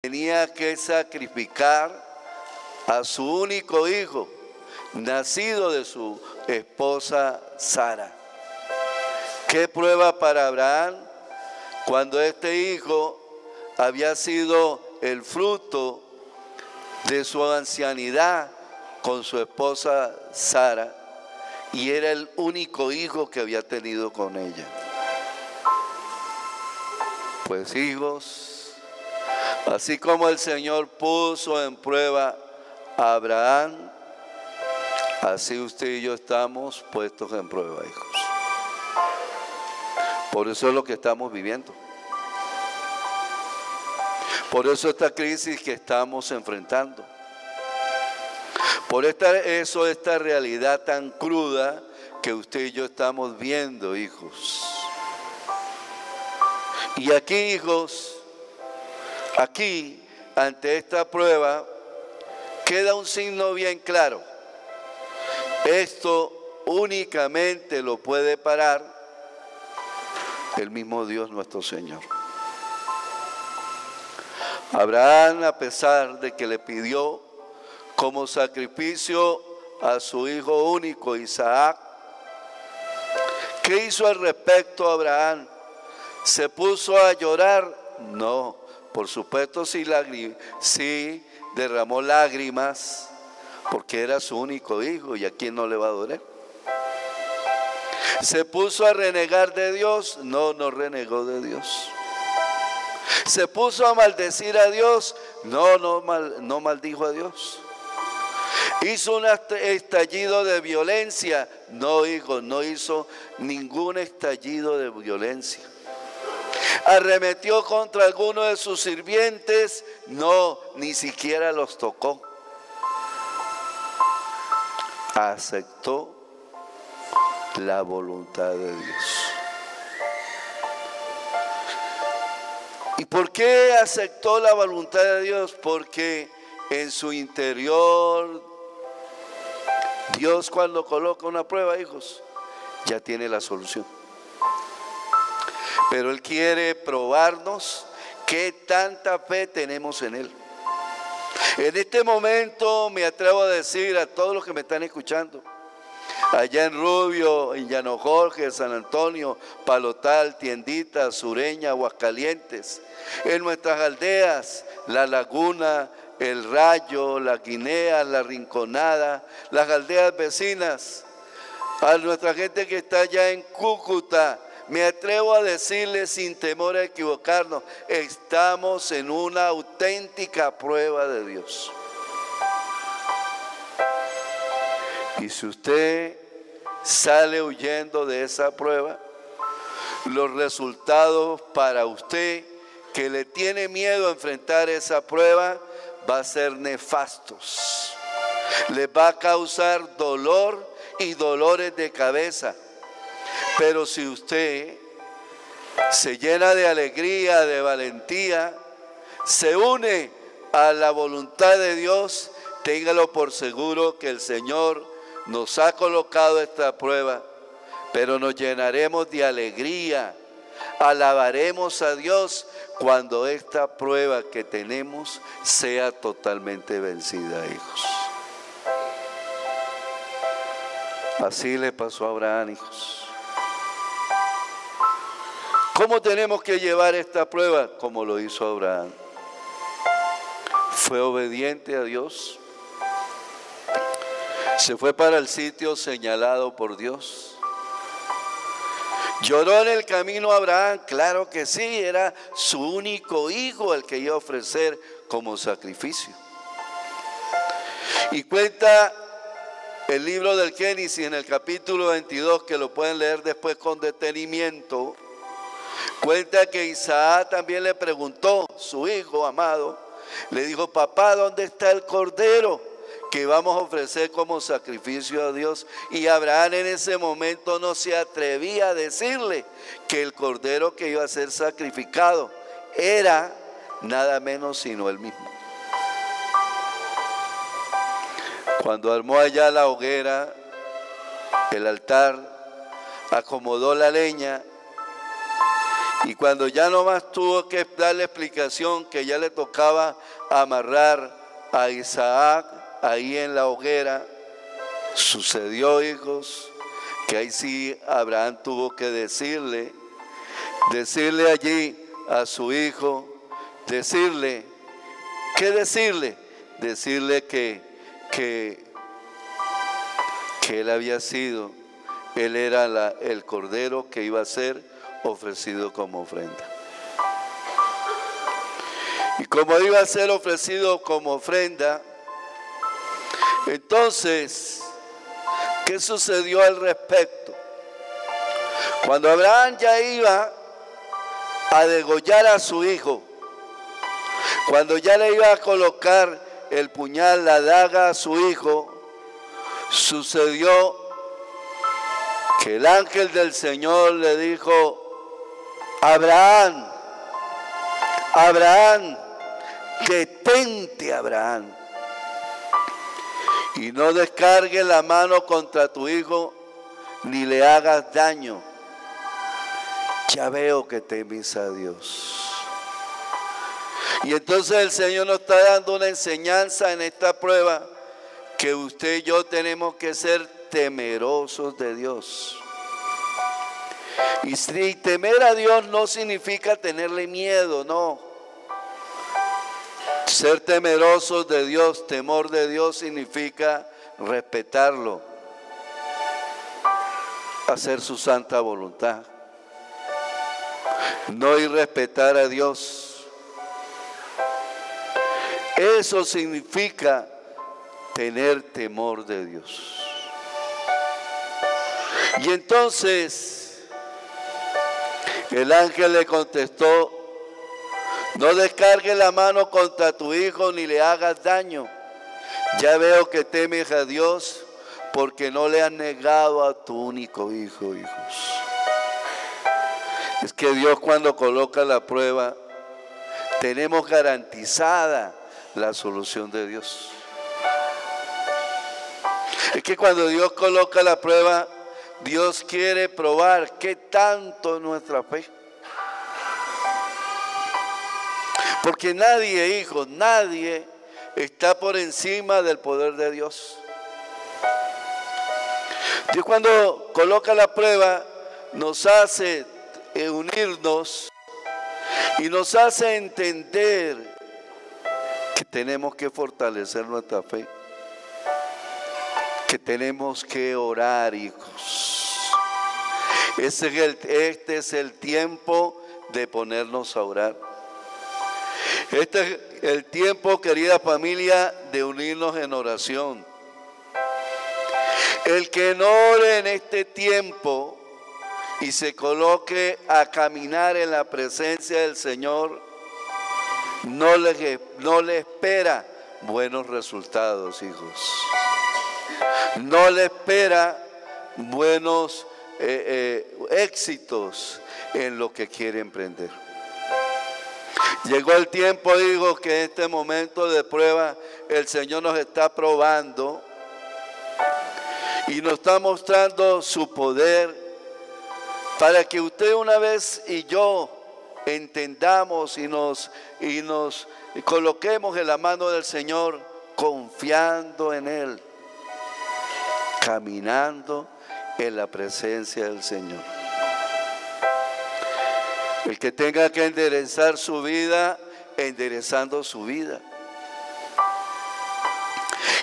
tenía que sacrificar a su único hijo, nacido de su esposa Sara. ¿Qué prueba para Abraham? Cuando este hijo había sido el fruto de su ancianidad con su esposa Sara, y era el único hijo que había tenido con ella. Pues hijos, así como el Señor puso en prueba a Abraham, así usted y yo estamos puestos en prueba, hijos. Por eso es lo que estamos viviendo. Por eso esta crisis que estamos enfrentando. Por esta realidad tan cruda que usted y yo estamos viendo, hijos. Y aquí, hijos, aquí, ante esta prueba, queda un signo bien claro. Esto únicamente lo puede parar el mismo Dios nuestro Señor. Abraham, a pesar de que le pidió como sacrificio a su hijo único Isaac, ¿qué hizo al respecto Abraham? ¿Se puso a llorar? No, por supuesto sí derramó lágrimas, porque era su único hijo y a quién no le va a doler. ¿Se puso a renegar de Dios? No, no renegó de Dios. ¿Se puso a maldecir a Dios? No maldijo a Dios. ¿Hizo un estallido de violencia? No, hijo, no hizo ningún estallido de violencia. ¿Arremetió contra alguno de sus sirvientes? No, ni siquiera los tocó. Aceptó la voluntad de Dios. ¿Y por qué aceptó la voluntad de Dios? Porque en su interior, Dios, cuando coloca una prueba, hijos, ya tiene la solución. Pero Él quiere probarnos qué tanta fe tenemos en Él. En este momento me atrevo a decir a todos los que me están escuchando, allá en Rubio, en Llano Jorge, San Antonio, Palotal, Tiendita, Sureña, Aguascalientes, en nuestras aldeas, La Laguna, El Rayo, La Guinea, La Rinconada, las aldeas vecinas, a nuestra gente que está allá en Cúcuta, me atrevo a decirles sin temor a equivocarnos, estamos en una auténtica prueba de Dios. Y si usted sale huyendo de esa prueba, los resultados para usted que le tiene miedo a enfrentar esa prueba va a ser nefastos. Le va a causar dolor y dolores de cabeza. Pero si usted se llena de alegría, de valentía, se une a la voluntad de Dios, téngalo por seguro que el Señor nos ha colocado esta prueba, pero nos llenaremos de alegría, alabaremos a Dios cuando esta prueba que tenemos sea totalmente vencida, hijos. Así le pasó a Abraham, hijos. ¿Cómo tenemos que llevar esta prueba? Como lo hizo Abraham. Fue obediente a Dios. Se fue para el sitio señalado por Dios. ¿Lloró en el camino Abraham? Claro que sí, era su único hijo el que iba a ofrecer como sacrificio. Y cuenta el libro del Génesis en el capítulo 22, que lo pueden leer después con detenimiento. Cuenta que Isaac también le preguntó, su hijo amado, le dijo, papá, ¿dónde está el cordero que vamos a ofrecer como sacrificio a Dios? Y Abraham en ese momento no se atrevía a decirle que el cordero que iba a ser sacrificado era nada menos sino él mismo. Cuando armó allá la hoguera, el altar, acomodó la leña Y cuando ya no más tuvo que darle explicación que ya le tocaba amarrar a Isaac ahí en la hoguera, sucedió, hijos, que ahí sí Abraham tuvo que decirle allí a su hijo, decirle que él había sido, él era el cordero que iba a ser ofrecido como ofrenda. Y como iba a ser ofrecido como ofrenda, entonces, ¿qué sucedió al respecto? Cuando Abraham ya iba a degollar a su hijo, cuando ya le iba a colocar el puñal, la daga a su hijo, sucedió que el ángel del Señor le dijo: Abraham, Abraham, detente, Abraham, y no descargues la mano contra tu hijo, ni le hagas daño. Ya veo que temes a Dios. Y entonces el Señor nos está dando una enseñanza en esta prueba, que usted y yo tenemos que ser temerosos de Dios. Y si temer a Dios no significa tenerle miedo, no. Ser temerosos de Dios, temor de Dios, significa respetarlo, hacer su santa voluntad. No irrespetar a Dios. Eso significa tener temor de Dios. Y entonces el ángel le contestó: no descargues la mano contra tu hijo ni le hagas daño. Ya veo que temes a Dios, porque no le has negado a tu único hijo, hijos. Es que Dios, cuando coloca la prueba, tenemos garantizada la solución de Dios. Es que cuando Dios coloca la prueba, Dios quiere probar qué tanto es nuestra fe. Porque nadie, hijos, nadie está por encima del poder de Dios. Dios, cuando coloca la prueba, nos hace unirnos y nos hace entender que tenemos que fortalecer nuestra fe, que tenemos que orar, hijos. Este es el tiempo de ponernos a orar. Este es el tiempo, querida familia, de unirnos en oración. El que no ore en este tiempo y se coloque a caminar en la presencia del Señor, no le espera buenos resultados, hijos. No le espera buenos éxitos en lo que quiere emprender. Llegó el tiempo, hijos, que en este momento de prueba el Señor nos está probando y nos está mostrando su poder, para que usted una vez y yo entendamos y nos coloquemos en la mano del Señor, confiando en Él, caminando en la presencia del Señor. El que tenga que enderezar su vida, enderezando su vida.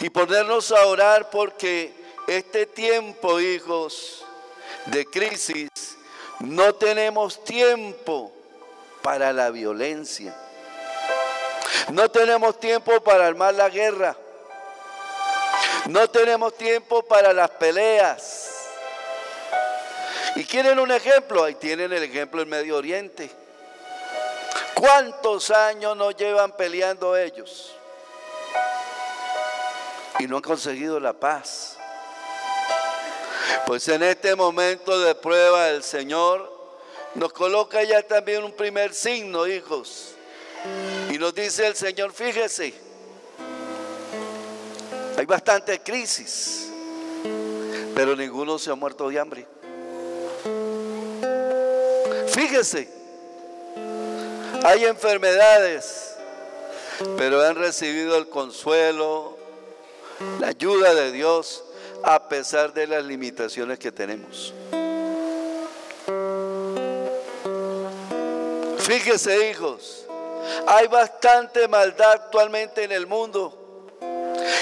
Y ponernos a orar, porque este tiempo, hijos, de crisis, no tenemos tiempo para la violencia. No tenemos tiempo para armar la guerra. No tenemos tiempo para las peleas. ¿Y quieren un ejemplo? Ahí tienen el ejemplo en Medio Oriente. ¿Cuántos años nos llevan peleando ellos? Y no han conseguido la paz. Pues en este momento de prueba el Señor nos coloca ya también un primer signo, hijos. Y nos dice el Señor: fíjese, hay bastante crisis, pero ninguno se ha muerto de hambre. Fíjese, Hay enfermedades, pero han recibido el consuelo, la ayuda de Dios, a pesar de las limitaciones que tenemos. Fíjese, hijos, hay bastante maldad actualmente en el mundo,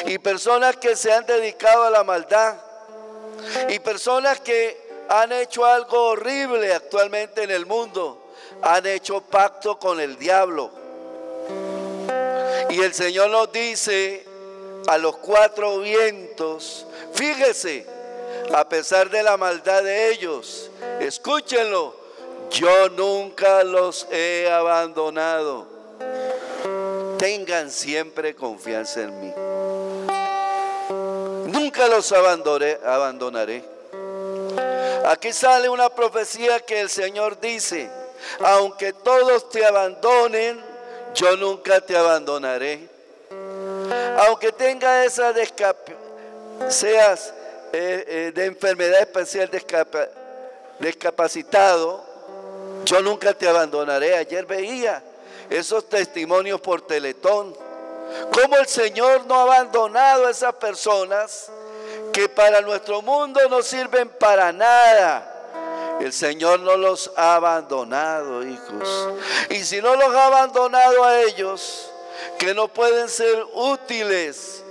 y personas que se han dedicado a la maldad, y personas que han hecho algo horrible actualmente en el mundo, han hecho pacto con el diablo. Y el Señor nos dice a los cuatro vientos, fíjese, a pesar de la maldad de ellos, escúchenlo, yo nunca los he abandonado. Tengan siempre confianza en mí. Nunca los abandonaré. Aquí sale una profecía que el Señor dice, aunque todos te abandonen, yo nunca te abandonaré. Aunque tengas esa seas de enfermedad especial discapacitado, yo nunca te abandonaré. Ayer veía esos testimonios por Teletón, cómo el Señor no ha abandonado a esas personas que para nuestro mundo no sirven para nada. El Señor no los ha abandonado, hijos. Y si no los ha abandonado a ellos, que no pueden ser útiles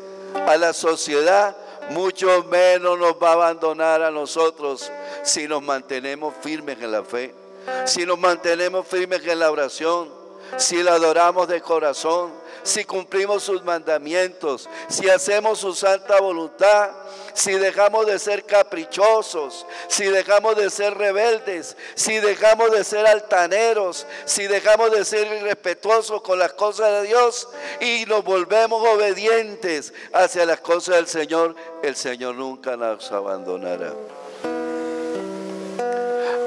a la sociedad, mucho menos nos va a abandonar a nosotros si nos mantenemos firmes en la fe, si nos mantenemos firmes en la oración, si la adoramos de corazón, si cumplimos sus mandamientos, si hacemos su santa voluntad, si dejamos de ser caprichosos, si dejamos de ser rebeldes, si dejamos de ser altaneros, si dejamos de ser irrespetuosos con las cosas de Dios y nos volvemos obedientes hacia las cosas del Señor, el Señor nunca nos abandonará.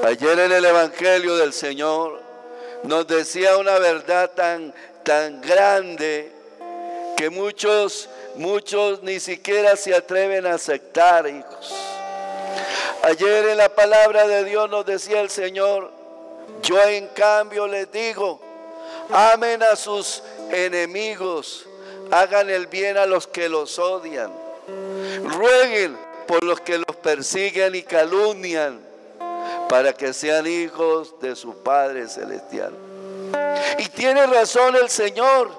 Ayer en el Evangelio del Señor nos decía una verdad tan grande que muchos ni siquiera se atreven a aceptar, hijos. Ayer en la palabra de Dios nos decía el Señor, yo en cambio les digo, amen a sus enemigos, hagan el bien a los que los odian, rueguen por los que los persiguen y calumnian, para que sean hijos de su Padre Celestial. Y tiene razón el Señor.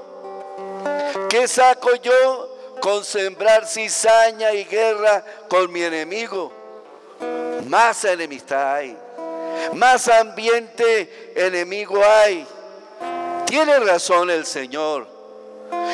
¿Qué saco yo con sembrar cizaña y guerra con mi enemigo? Más enemistad hay, más ambiente enemigo hay. Tiene razón el Señor.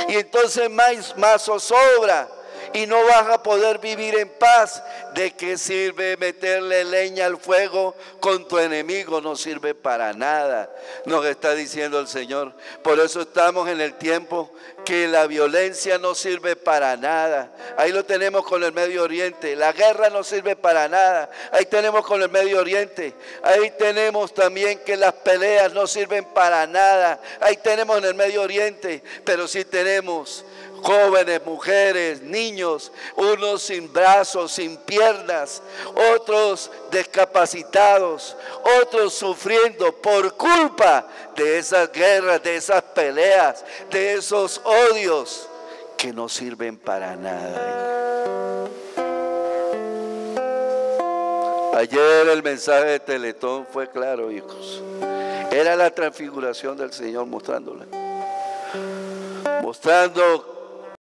Y entonces más zozobra y no vas a poder vivir en paz. ¿De qué sirve meterle leña al fuego con tu enemigo? No sirve para nada, nos está diciendo el Señor. Por eso estamos en el tiempo que la violencia no sirve para nada. Ahí lo tenemos con el Medio Oriente. La guerra no sirve para nada. Ahí tenemos con el Medio Oriente. Ahí tenemos también que las peleas no sirven para nada. Ahí tenemos en el Medio Oriente. Pero sí tenemos jóvenes, mujeres, niños, unos sin brazos, sin piernas, otros discapacitados, otros sufriendo por culpa de esas guerras, de esas peleas, de esos odios que no sirven para nada. Ayer el mensaje de Teletón fue claro, hijos. Era la transfiguración del Señor mostrando